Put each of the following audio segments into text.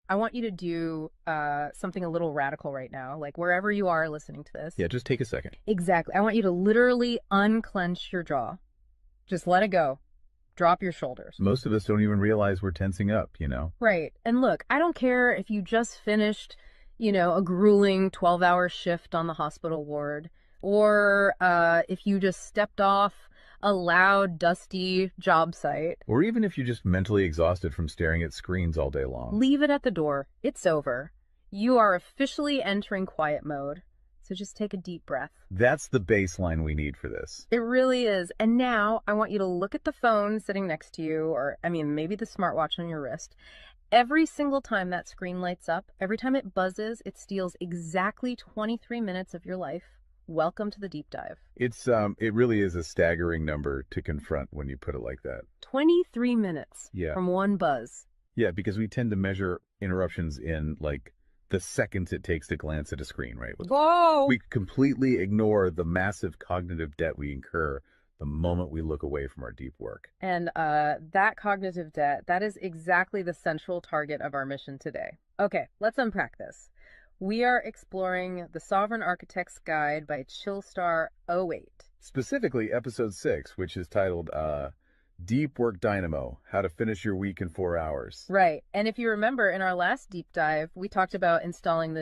I want you to do something a little radical right now, like wherever you are listening to this. Yeah, just take a second. Exactly. I want you to literally unclench your jaw. Just let it go. Drop your shoulders. Most of us don't even realize we're tensing up, you know? Right. And look, I don't care if you just finished, a grueling 12-hour shift on the hospital ward, or if you just stepped off a loud, dusty job site. Or even if you're just mentally exhausted from staring at screens all day long. Leave it at the door. It's over. You are officially entering quiet mode. So just take a deep breath. That's the baseline we need for this. It really is. And now I want you to look at the phone sitting next to you, or maybe the smartwatch on your wrist. Every single time that screen lights up, every time it buzzes, it steals exactly 23 minutes of your life. Welcome to the deep dive. It really is a staggering number to confront when you put it like that. 23 minutes Yeah. from one buzz. Yeah, because we tend to measure interruptions in like the seconds it takes to glance at a screen, right? Whoa! We completely ignore the massive cognitive debt we incur the moment we look away from our deep work. And that cognitive debt, that is exactly the central target of our mission today. Okay, let's unpack this. We are exploring The Sovereign Architect's Guide by Chillstar 08. Specifically, episode 6, which is titled Deep Work Dynamo, How to Finish Your Week in 4 Hours. Right. And if you remember in our last deep dive, we talked about installing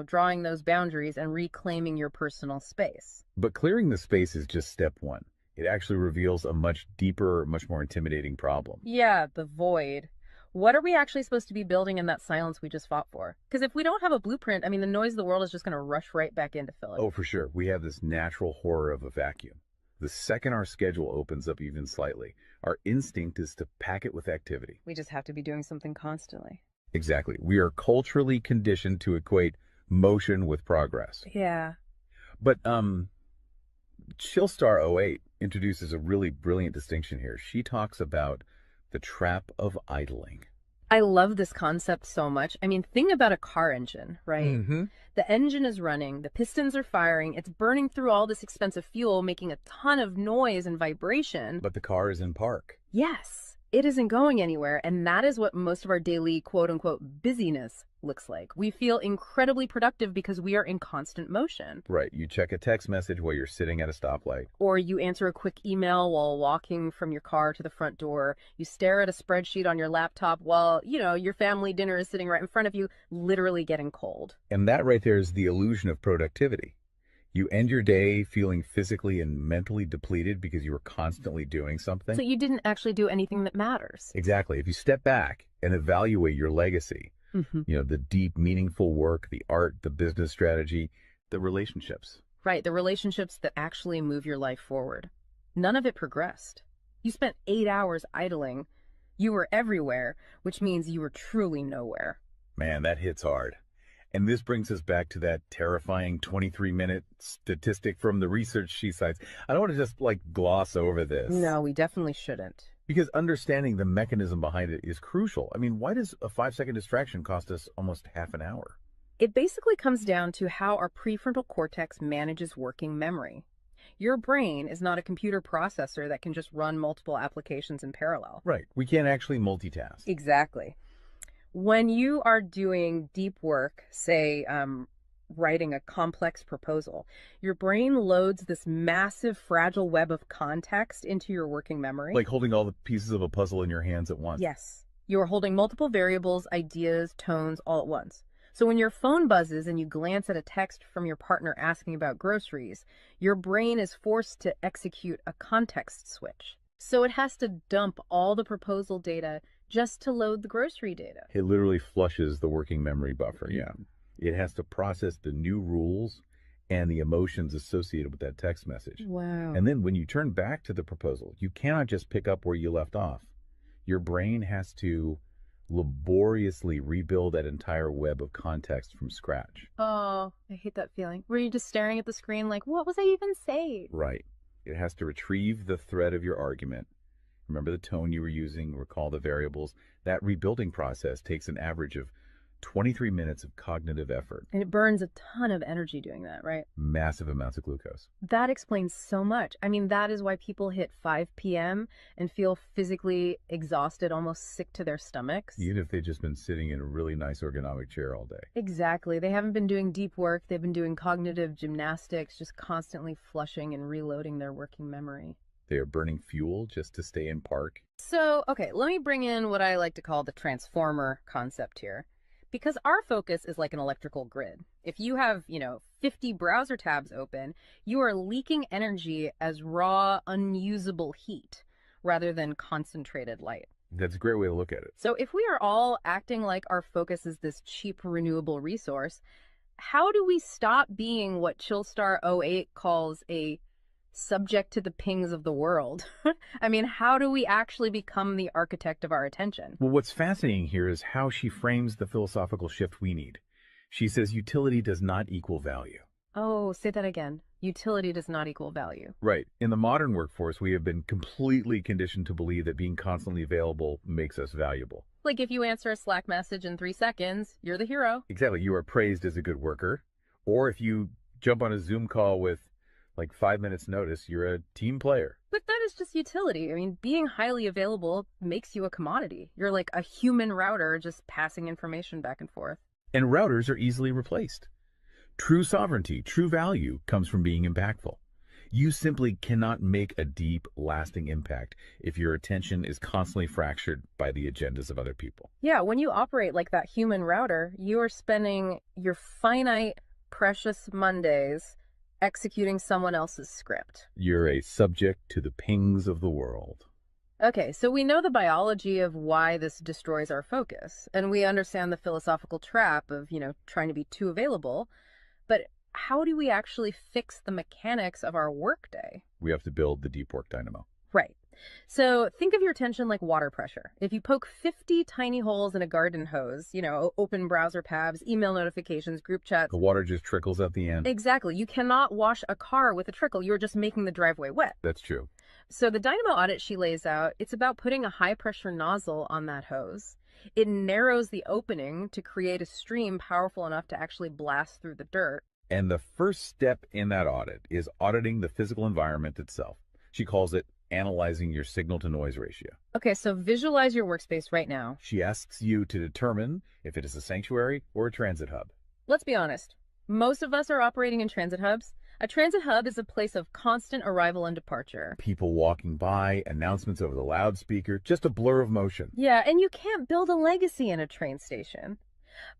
drawing those boundaries and reclaiming your personal space. But clearing the space is just step one. It actually reveals a much deeper, much more intimidating problem. Yeah, the void. What are we actually supposed to be building in that silence we just fought for? Because if we don't have a blueprint, the noise of the world is just going to rush right back in to fill it. Oh, for sure. We have this natural horror of a vacuum. The second our schedule opens up even slightly, our instinct is to pack it with activity. We just have to be doing something constantly. Exactly. We are culturally conditioned to equate motion with progress. Yeah. But Chillstar 08 introduces a really brilliant distinction here. She talks about the trap of idling. I love this concept so much. Think about a car engine, right? Mm-hmm. The engine is running, the pistons are firing, it's burning through all this expensive fuel, making a ton of noise and vibration. But the car is in park. Yes, it isn't going anywhere, and that is what most of our daily quote-unquote busyness looks like. We feel incredibly productive because we are in constant motion. Right. You check a text message while you're sitting at a stoplight. Or you answer a quick email while walking from your car to the front door. You stare at a spreadsheet on your laptop while, your family dinner is sitting right in front of you, literally getting cold. And that right there is the illusion of productivity. You end your day feeling physically and mentally depleted because you were constantly doing something. So you didn't actually do anything that matters. Exactly. If you step back and evaluate your legacy, Mm-hmm. the deep, meaningful work, the art, the business strategy, the relationships. Right, the relationships that actually move your life forward. None of it progressed. You spent 8 hours idling. You were everywhere, which means you were truly nowhere. Man, that hits hard. And this brings us back to that terrifying 23-minute statistic from the research she cites. I don't want to just gloss over this. No, we definitely shouldn't. Because understanding the mechanism behind it is crucial. Why does a 5-second distraction cost us almost half an hour? It basically comes down to how our prefrontal cortex manages working memory. Your brain is not a computer processor that can just run multiple applications in parallel. Right. We can't actually multitask. Exactly. When you are doing deep work, say writing a complex proposal, your brain loads this massive fragile web of context into your working memory. Like holding all the pieces of a puzzle in your hands at once. Yes. You are holding multiple variables, ideas, tones all at once. So when your phone buzzes and you glance at a text from your partner asking about groceries, your brain is forced to execute a context switch. So it has to dump all the proposal data just to load the grocery data. It literally flushes the working memory buffer, yeah. It has to process the new rules and the emotions associated with that text message. Wow. And then when you turn back to the proposal, you cannot just pick up where you left off. Your brain has to laboriously rebuild that entire web of context from scratch. Oh, I hate that feeling. Were you just staring at the screen like, what was I even saying? Right. It has to retrieve the thread of your argument. Remember the tone you were using, recall the variables. That rebuilding process takes an average of 23 minutes of cognitive effort, And it burns a ton of energy doing that, right? massive amounts of glucose. That explains so much. I mean, that is why people hit 5 p.m. and feel physically exhausted, almost sick to their stomachs. Even if they've just been sitting in a really nice ergonomic chair all day. Exactly. They haven't been doing deep work. They've been doing cognitive gymnastics, just constantly flushing and reloading their working memory. They are burning fuel just to stay in park. So, okay, let me bring in what I like to call the transformer concept here. Because our focus is like an electrical grid. If you have, 50 browser tabs open, you are leaking energy as raw, unusable heat rather than concentrated light. That's a great way to look at it. So if we are all acting like our focus is this cheap renewable resource, how do we stop being what Chillstar '08 calls a subject to the pings of the world? I mean, how do we actually become the architect of our attention? Well, what's fascinating here is how she frames the philosophical shift we need. She says utility does not equal value. Oh, say that again. Utility does not equal value. Right. In the modern workforce, we have been completely conditioned to believe that being constantly available makes us valuable. Like if you answer a Slack message in 3 seconds, you're the hero. Exactly. You are praised as a good worker. Or if you jump on a Zoom call with like 5 minutes notice, you're a team player. But that is just utility. I mean, being highly available makes you a commodity. You're like a human router just passing information back and forth. And routers are easily replaced. True sovereignty, true value comes from being impactful. You simply cannot make a deep, lasting impact if your attention is constantly fractured by the agendas of other people. Yeah, when you operate like that human router, you are spending your finite, precious Mondays executing someone else's script. You're a subject to the pings of the world. Okay, so we know the biology of why this destroys our focus, and we understand the philosophical trap of, trying to be too available, but how do we actually fix the mechanics of our workday? We have to build the deep work dynamo. Right. So think of your attention like water pressure. If you poke 50 tiny holes in a garden hose, open browser tabs, email notifications, group chats. The water just trickles at the end. Exactly. You cannot wash a car with a trickle. You're just making the driveway wet. That's true. So the Dynamo Audit she lays out, it's about putting a high pressure nozzle on that hose. It narrows the opening to create a stream powerful enough to actually blast through the dirt. And the first step in that audit is auditing the physical environment itself. She calls it analyzing your signal-to-noise ratio. Okay, so visualize your workspace right now. She asks you to determine if it is a sanctuary or a transit hub. Let's be honest. Most of us are operating in transit hubs. A transit hub is a place of constant arrival and departure. People walking by, announcements over the loudspeaker, just a blur of motion. Yeah, and you can't build a legacy in a train station.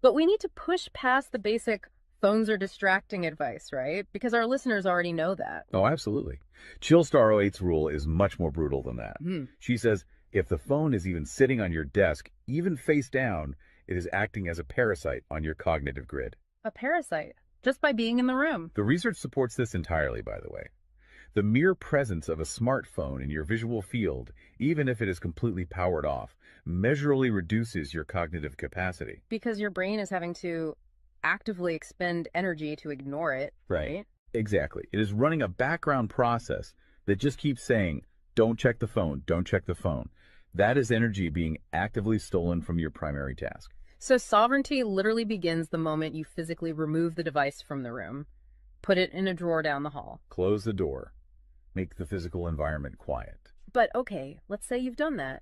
But we need to push past the basic phones are distracting advice, right? Because our listeners already know that. Oh, absolutely. Chillstar '08's rule is much more brutal than that. She says if the phone is even sitting on your desk, even face down, it is acting as a parasite on your cognitive grid. A parasite, just by being in the room. The research supports this entirely, by the way. The mere presence of a smartphone in your visual field, even if it is completely powered off, measurably reduces your cognitive capacity. Because your brain is having to actively expend energy to ignore it, right? Exactly. It is running a background process that just keeps saying, don't check the phone, don't check the phone. That is energy being actively stolen from your primary task. So sovereignty literally begins the moment you physically remove the device from the room, put it in a drawer down the hall. Close the door. Make the physical environment quiet. But okay, let's say you've done that.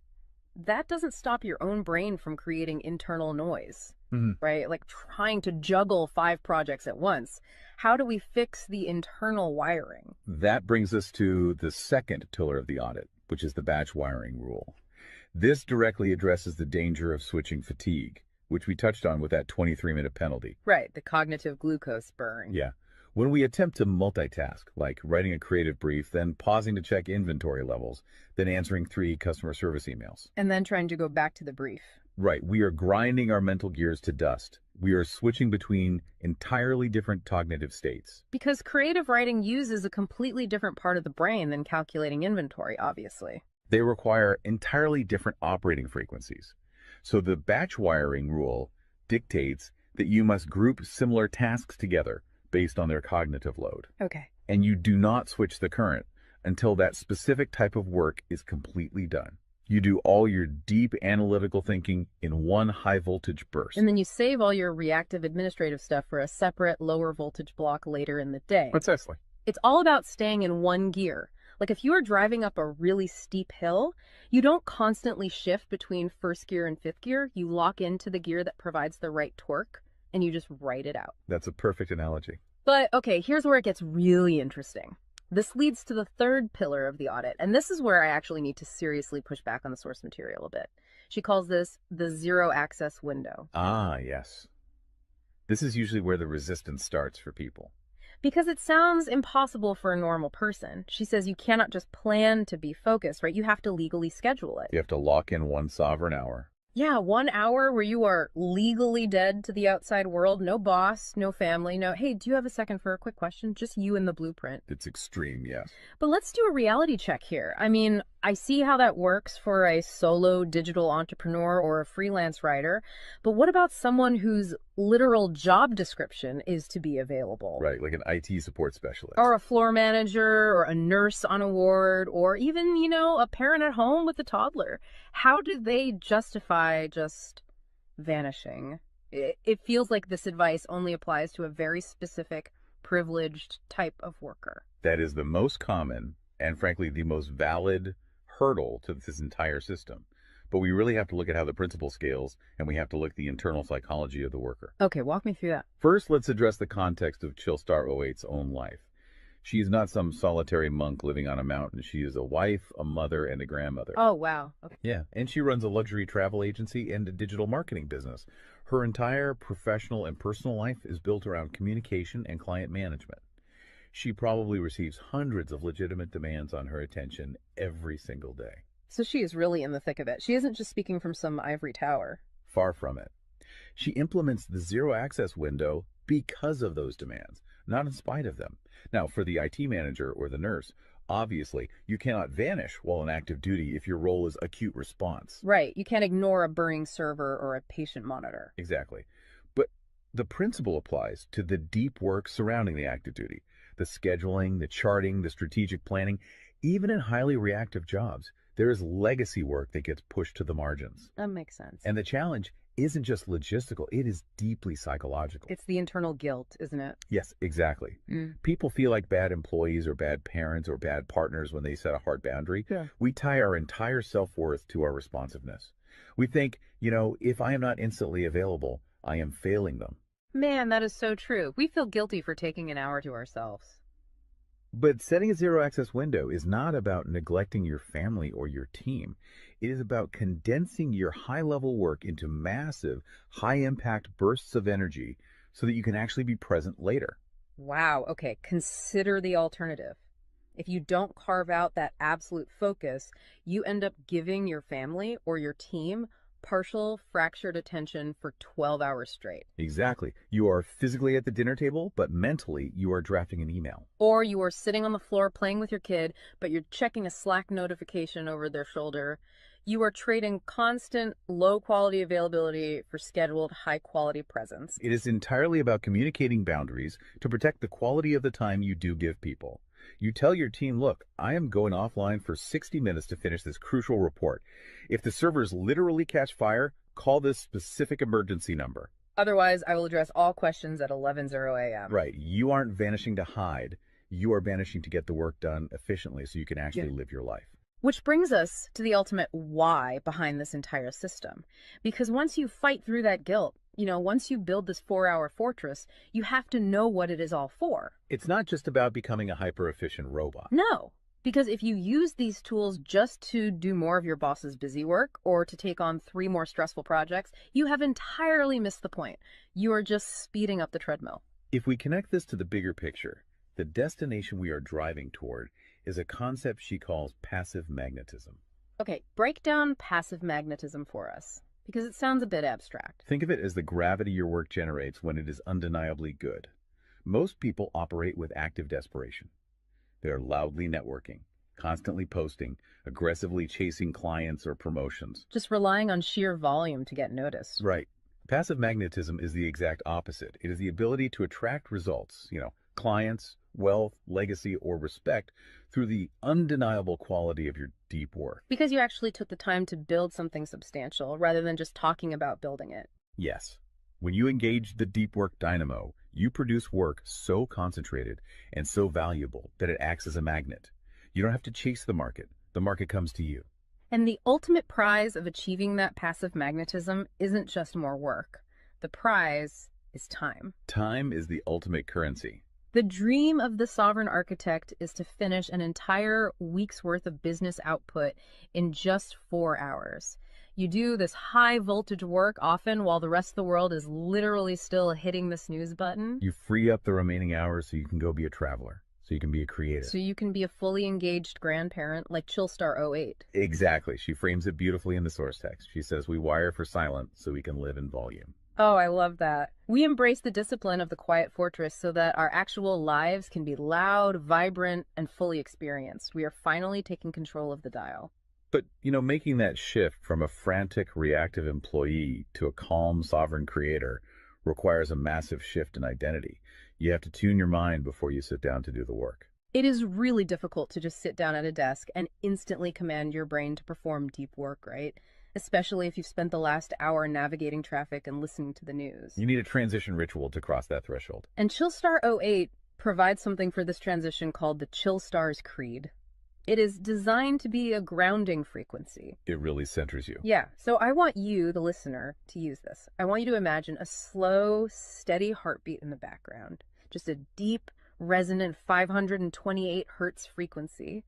That doesn't stop your own brain from creating internal noise, right? Like trying to juggle 5 projects at once. How do we fix the internal wiring? That brings us to the second pillar of the audit, which is the batch wiring rule. This directly addresses the danger of switching fatigue, which we touched on with that 23-minute penalty. Right, the cognitive glucose burn. Yeah. When we attempt to multitask, like writing a creative brief, then pausing to check inventory levels, then answering 3 customer service emails. And then trying to go back to the brief. Right. We are grinding our mental gears to dust. We are switching between entirely different cognitive states. Because creative writing uses a completely different part of the brain than calculating inventory, obviously. They require entirely different operating frequencies. So the batch wiring rule dictates that you must group similar tasks together based on their cognitive load. Okay. And you do not switch the current until that specific type of work is completely done. You do all your deep analytical thinking in one high voltage burst. And then you save all your reactive administrative stuff for a separate lower voltage block later in the day. Precisely. It's all about staying in one gear. Like if you are driving up a really steep hill, you don't constantly shift between first gear and fifth gear. You lock into the gear that provides the right torque and you just ride it out. That's a perfect analogy. But okay, here's where it gets really interesting. This leads to the third pillar of the audit, and this is where I actually need to seriously push back on the source material a bit. She calls this the zero access window. Ah, yes. This is usually where the resistance starts for people. Because it sounds impossible for a normal person. She says you cannot just plan to be focused, right? You have to legally schedule it. You have to lock in one sovereign hour. Yeah, 1 hour where you are legally dead to the outside world. No boss, no family, no, hey, do you have a second for a quick question? Just you and the blueprint. It's extreme, yes. But let's do a reality check here. I mean, I see how that works for a solo digital entrepreneur or a freelance writer, but what about someone whose literal job description is to be available? Right, like an IT support specialist. Or a floor manager, or a nurse on a ward, or even, a parent at home with a toddler. How do they justify just vanishing? It feels like this advice only applies to a very specific, privileged type of worker. That is the most common and, frankly, the most valid hurdle to this entire system. But we really have to look at how the principle scales, and we have to look at the internal psychology of the worker. Okay, walk me through that. First, let's address the context of Chillstar '08's own life. She is not some solitary monk living on a mountain. She is a wife, a mother, and a grandmother. Oh, wow. Okay. Yeah, and she runs a luxury travel agency and a digital marketing business. Her entire professional and personal life is built around communication and client management. She probably receives hundreds of legitimate demands on her attention every single day. So she is really in the thick of it. She isn't just speaking from some ivory tower. Far from it. She implements the zero access window because of those demands, not in spite of them. Now, for the IT manager or the nurse, obviously, you cannot vanish while on active duty if your role is acute response. Right. You can't ignore a burning server or a patient monitor. Exactly. But the principle applies to the deep work surrounding the active duty, the scheduling, the charting, the strategic planning. Even in highly reactive jobs, there is legacy work that gets pushed to the margins. That makes sense. And the challenge isn't just logistical, it is deeply psychological. It's the internal guilt, isn't it? Yes, exactly. People feel like bad employees or bad parents or bad partners when they set a hard boundary. Yeah. We tie our entire self-worth to our responsiveness. We think, if I am not instantly available, I am failing them. Man, that is so true. We feel guilty for taking an hour to ourselves. But setting a zero access window is not about neglecting your family or your team. It is about condensing your high level work into massive, high impact bursts of energy so that you can actually be present later. Wow. Okay. Consider the alternative. If you don't carve out that absolute focus, you end up giving your family or your team partial fractured attention for 12 hours straight. Exactly. You are physically at the dinner table, but mentally you are drafting an email. Or you are sitting on the floor playing with your kid, but you're checking a Slack notification over their shoulder. You are trading constant low quality availability for scheduled high quality presence. It is entirely about communicating boundaries to protect the quality of the time you do give people. You tell your team, look, I am going offline for 60 minutes to finish this crucial report. If the servers literally catch fire, call this specific emergency number. Otherwise, I will address all questions at 11:00 a.m. Right. You aren't vanishing to hide. You are vanishing to get the work done efficiently so you can actually live your life. Which brings us to the ultimate why behind this entire system. Because once you fight through that guilt, once you build this 4-hour fortress, you have to know what it is all for. It's not just about becoming a hyper-efficient robot. No, because if you use these tools just to do more of your boss's busy work or to take on 3 more stressful projects, you have entirely missed the point. You are just speeding up the treadmill. If we connect this to the bigger picture, the destination we are driving toward is a concept she calls passive magnetism. Okay, break down passive magnetism for us, because it sounds a bit abstract. Think of it as the gravity your work generates when it is undeniably good. Most people operate with active desperation. They are loudly networking, constantly posting, aggressively chasing clients or promotions. Just relying on sheer volume to get noticed. Right. Passive magnetism is the exact opposite. It is the ability to attract results, clients, wealth, legacy, or respect through the undeniable quality of your deep work. Because you actually took the time to build something substantial rather than just talking about building it. Yes, when you engage the deep work dynamo, you produce work so concentrated and so valuable that it acts as a magnet. You don't have to chase the market comes to you. And the ultimate prize of achieving that passive magnetism isn't just more work. The prize is time. Time is the ultimate currency. The dream of the sovereign architect is to finish an entire week's worth of business output in just 4 hours. You do this high voltage work often while the rest of the world is literally still hitting the snooze button. You free up the remaining hours so you can go be a traveler, so you can be a creator. So you can be a fully engaged grandparent like Chillstar 08. Exactly. She frames it beautifully in the source text. She says, we wire for silent so we can live in volume. Oh, I love that. We embrace the discipline of the quiet fortress so that our actual lives can be loud, vibrant, and fully experienced. We are finally taking control of the dial. But, making that shift from a frantic, reactive employee to a calm, sovereign creator requires a massive shift in identity. You have to tune your mind before you sit down to do the work. It is really difficult to just sit down at a desk and instantly command your brain to perform deep work, right? Especially if you've spent the last hour navigating traffic and listening to the news. You need a transition ritual to cross that threshold. And Chillstar 08 provides something for this transition called the Chillstar's Creed. It is designed to be a grounding frequency. It really centers you. Yeah, so I want you, the listener, to use this. I want you to imagine a slow, steady heartbeat in the background. Just a deep, resonant 528 hertz frequency.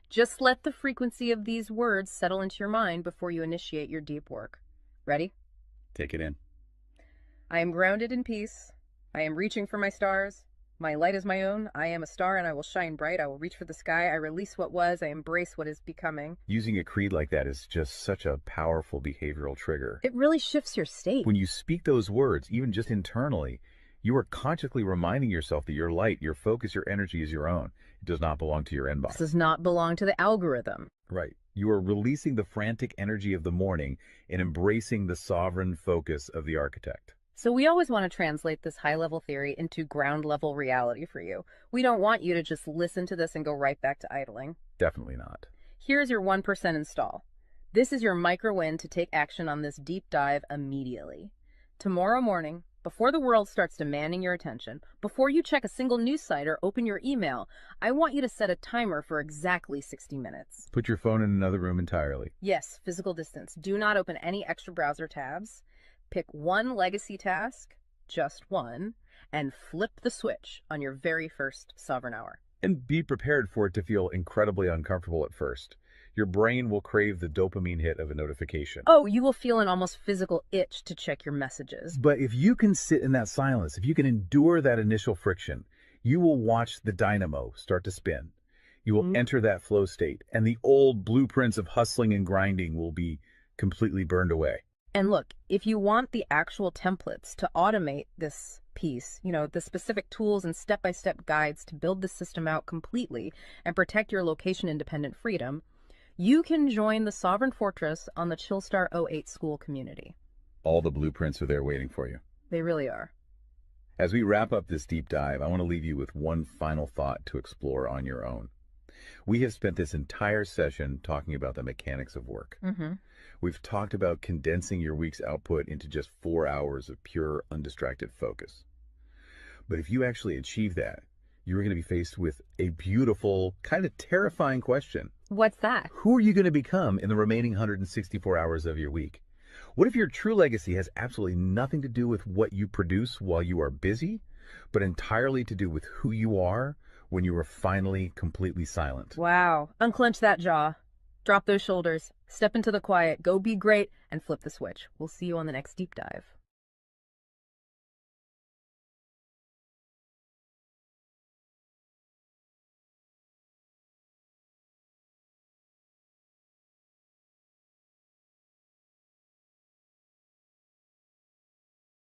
Just let the frequency of these words settle into your mind before you initiate your deep work. Ready? Take it in. I am grounded in peace. I am reaching for my stars. My light is my own. I am a star and I will shine bright. I will reach for the sky. I release what was. I embrace what is becoming. Using a creed like that is just such a powerful behavioral trigger. It really shifts your state. When you speak those words, even just internally, you are consciously reminding yourself that your light, your focus, your energy is your own. It does not belong to your inbox. This does not belong to the algorithm. Right. You are releasing the frantic energy of the morning and embracing the sovereign focus of the architect. So we always want to translate this high-level theory into ground-level reality for you. We don't want you to just listen to this and go right back to idling. Definitely not. Here's your 1% install. This is your micro-win to take action on this deep dive immediately. Tomorrow morning, before the world starts demanding your attention, before you check a single news site or open your email, I want you to set a timer for exactly 60 minutes. Put your phone in another room entirely. Yes, physical distance. Do not open any extra browser tabs. Pick one legacy task, just one, and flip the switch on your very first sovereign hour. And be prepared for it to feel incredibly uncomfortable at first. Your brain will crave the dopamine hit of a notification. Oh, you will feel an almost physical itch to check your messages. But if you can sit in that silence, if you can endure that initial friction, you will watch the dynamo start to spin. You will enter that flow state, and the old blueprints of hustling and grinding will be completely burned away. And look, if you want the actual templates to automate this piece, the specific tools and step-by-step guides to build the system out completely and protect your location-independent freedom, you can join the Sovereign Fortress on the Chillstar 08 school community. All the blueprints are there waiting for you. They really are. As we wrap up this deep dive, I want to leave you with one final thought to explore on your own. We have spent this entire session talking about the mechanics of work. We've talked about condensing your week's output into just 4 hours of pure, undistracted focus. But if you actually achieve that, you're going to be faced with a beautiful, kind of terrifying question. What's that? Who are you going to become in the remaining 164 hours of your week? What if your true legacy has absolutely nothing to do with what you produce while you are busy, but entirely to do with who you are when you are finally completely silent? Wow. Unclench that jaw. Drop those shoulders. Step into the quiet. Go be great and flip the switch. We'll see you on the next deep dive.